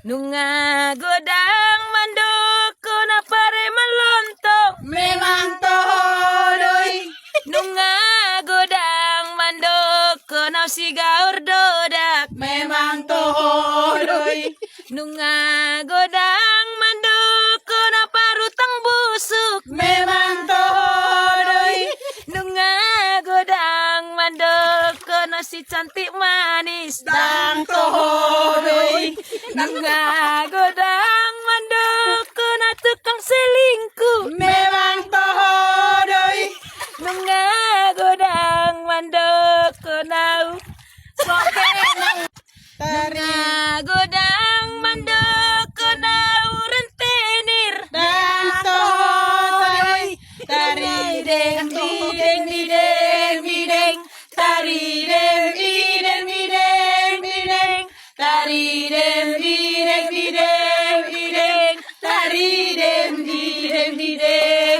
Nunga godang mandoko na pare melontong. Memang todoy. Nunga godang mandoko na si gaur dodak. Memang todoy. Nunga godang mandoko na parutang busuk. Memang todoy. Nunga godang mandoko na si cantik manis. Dang todoy. Nunga godang mandoko na tukang selingkuh. Memang todoy. Nunga godang mandoko na Nunga godang mandoko na rentenir. Dang todoy. Tari deng di deng di deng di deng. Tari deng di deng di deng di deng. Tari deng di deng di deng di deng. Tari deng di deng di deng.